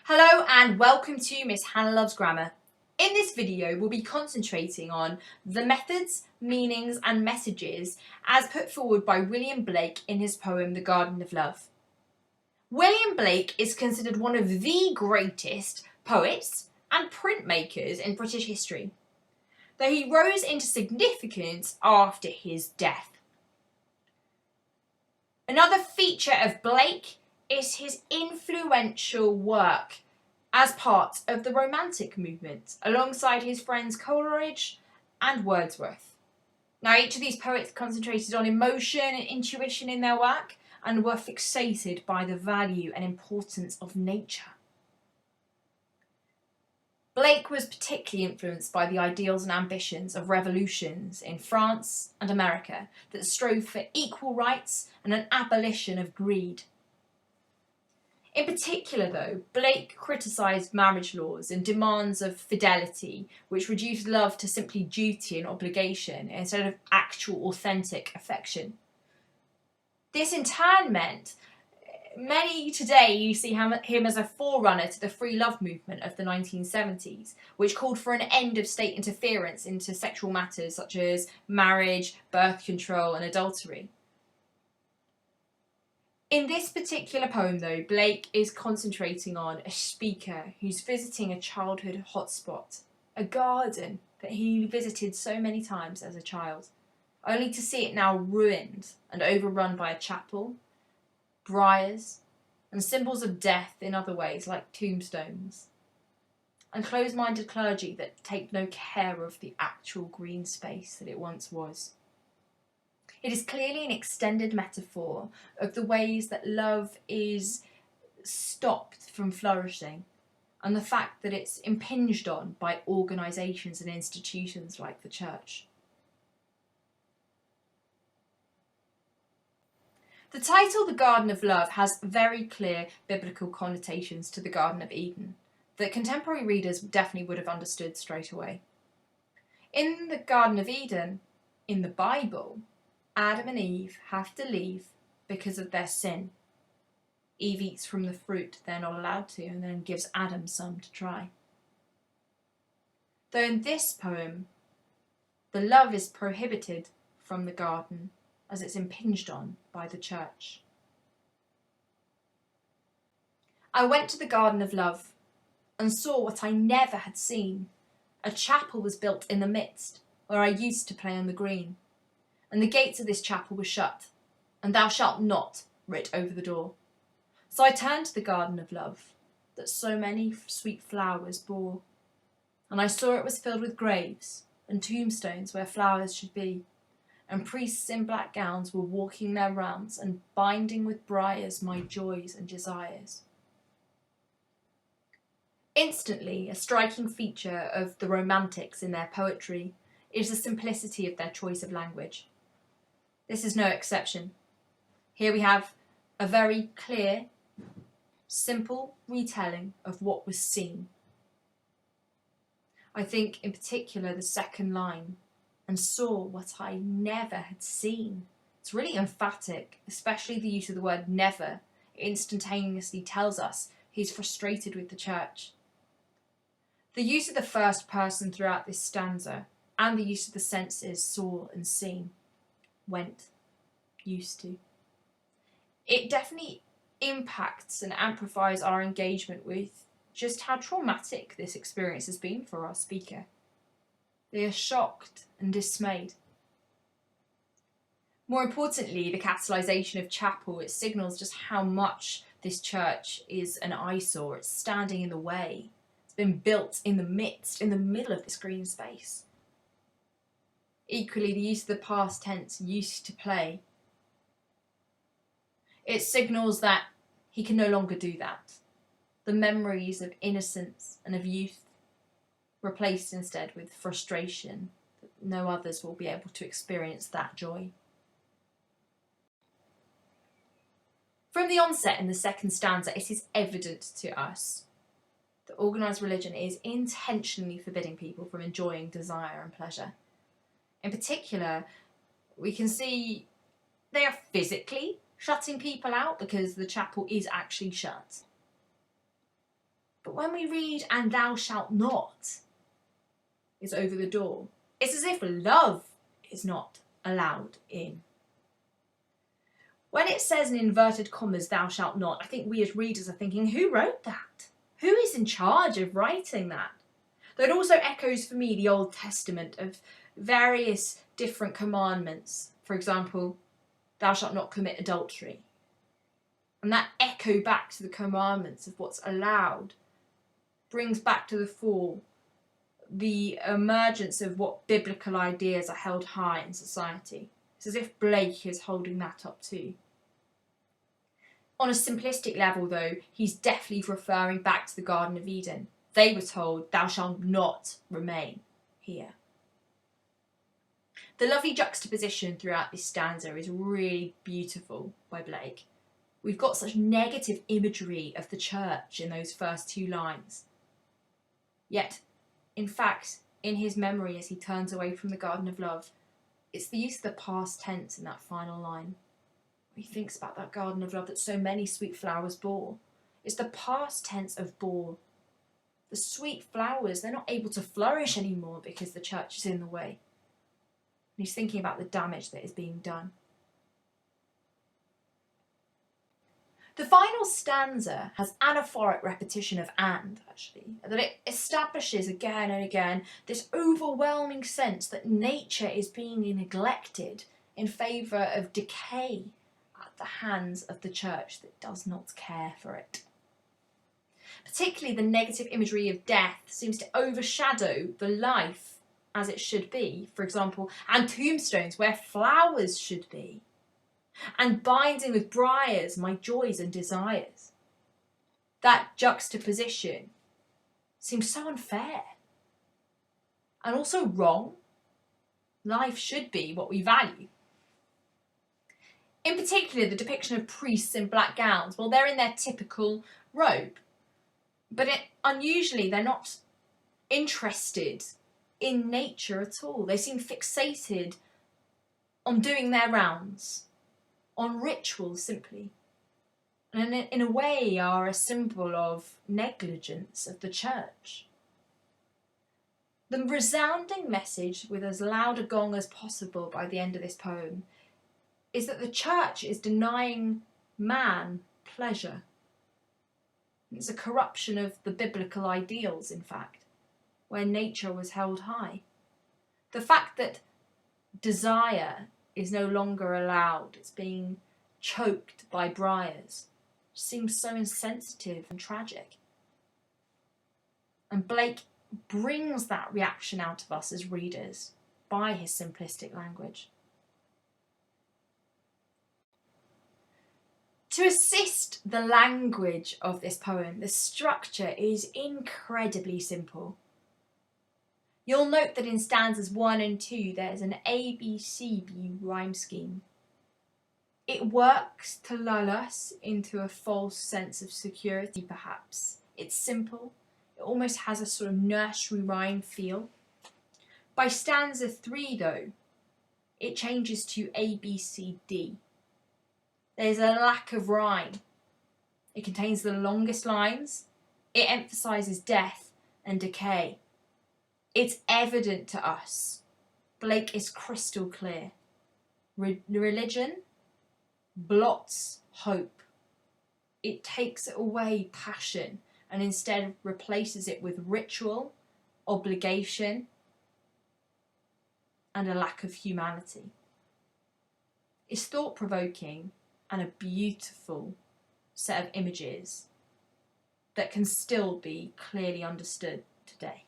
Hello and welcome to Miss Hannah Loves Grammar. In this video we'll be concentrating on the methods, meanings and messages as put forward by William Blake in his poem The Garden of Love. William Blake is considered one of the greatest poets and printmakers in British history, though he rose into significance after his death. Another feature of Blake is his influential work as part of the Romantic movement, alongside his friends Coleridge and Wordsworth. Now, each of these poets concentrated on emotion and intuition in their work and were fixated by the value and importance of nature. Blake was particularly influenced by the ideals and ambitions of revolutions in France and America that strove for equal rights and an abolition of greed. In particular, though, Blake criticised marriage laws and demands of fidelity, which reduced love to simply duty and obligation instead of actual, authentic affection. This in turn meant many today you see him as a forerunner to the free love movement of the 1970s, which called for an end of state interference into sexual matters such as marriage, birth control and adultery. In this particular poem, though, Blake is concentrating on a speaker who's visiting a childhood hotspot, a garden that he visited so many times as a child, only to see it now ruined and overrun by a chapel, briars, and symbols of death in other ways like tombstones, and closed-minded clergy that take no care of the actual green space that it once was. It is clearly an extended metaphor of the ways that love is stopped from flourishing and the fact that it's impinged on by organisations and institutions like the church. The title The Garden of Love has very clear biblical connotations to the Garden of Eden that contemporary readers definitely would have understood straight away. In the Garden of Eden, in the Bible, Adam and Eve have to leave because of their sin. Eve eats from the fruit they're not allowed to and then gives Adam some to try. Though in this poem, the love is prohibited from the garden as it's impinged on by the church. I went to the Garden of Love and saw what I never had seen. A chapel was built in the midst, where I used to play on the green. And the gates of this chapel were shut, and thou shalt not writ over the door. So I turned to the Garden of Love, that so many sweet flowers bore, and I saw it was filled with graves, and tombstones where flowers should be, and priests in black gowns were walking their rounds, and binding with briars my joys and desires. Instantly, a striking feature of the Romantics in their poetry is the simplicity of their choice of language. This is no exception. Here we have a very clear, simple retelling of what was seen. I think in particular the second line, and saw what I never had seen. It's really emphatic, especially the use of the word never. It instantaneously tells us he's frustrated with the church. The use of the first person throughout this stanza and the use of the senses saw and seen, went, used to. It definitely impacts and amplifies our engagement with just how traumatic this experience has been for our speaker. They are shocked and dismayed. More importantly, the capitalisation of chapel, it signals just how much this church is an eyesore. It's standing in the way. It's been built in the middle of this green space. Equally, the use of the past tense, used to play. It signals that he can no longer do that. The memories of innocence and of youth replaced instead with frustration that no others will be able to experience that joy. From the onset in the second stanza, it is evident to us that organised religion is intentionally forbidding people from enjoying desire and pleasure. In particular, we can see they are physically shutting people out because the chapel is actually shut. But when we read, and thou shalt not is over the door, it's as if love is not allowed in. When it says in inverted commas, thou shalt not, I think we as readers are thinking, who wrote that? Who is in charge of writing that? Though it also echoes for me the Old Testament of various different commandments. For example, thou shalt not commit adultery. And that echo back to the commandments of what's allowed brings back to the fore the emergence of what biblical ideas are held high in society. It's as if Blake is holding that up too. On a simplistic level, though, he's definitely referring back to the Garden of Eden. They were told, thou shalt not remain here. The lovely juxtaposition throughout this stanza is really beautiful by Blake. We've got such negative imagery of the church in those first two lines. Yet, in fact, in his memory as he turns away from the Garden of Love, it's the use of the past tense in that final line. He thinks about that Garden of Love that so many sweet flowers bore. It's the past tense of bore. The sweet flowers, they're not able to flourish anymore because the church is in the way. And he's thinking about the damage that is being done. The final stanza has anaphoric repetition of and, actually, that it establishes again and again this overwhelming sense that nature is being neglected in favour of decay at the hands of the church that does not care for it. Particularly the negative imagery of death seems to overshadow the life as it should be, for example, and tombstones where flowers should be, and binding with briars my joys and desires. That juxtaposition seems so unfair and also wrong. Life should be what we value. In particular, the depiction of priests in black gowns, well, they're in their typical robe, but unusually they're not interested in nature at all. They seem fixated on doing their rounds, on rituals simply, and in a way are a symbol of negligence of the church. The resounding message, with as loud a gong as possible by the end of this poem, is that the church is denying man pleasure. It's a corruption of the biblical ideals, in fact, where nature was held high. The fact that desire is no longer allowed, it's being choked by briars, seems so insensitive and tragic. And Blake brings that reaction out of us as readers by his simplistic language. To assist the language of this poem, the structure is incredibly simple. You'll note that in stanzas 1 and 2 there's an ABCB rhyme scheme. It works to lull us into a false sense of security, perhaps. It's simple. It almost has a sort of nursery rhyme feel. By stanza 3, though, it changes to ABCD. There's a lack of rhyme. It contains the longest lines. It emphasises death and decay. It's evident to us. Blake is crystal clear. Religion blots hope. It takes away passion and instead replaces it with ritual, obligation, and a lack of humanity. It's thought-provoking and a beautiful set of images that can still be clearly understood today.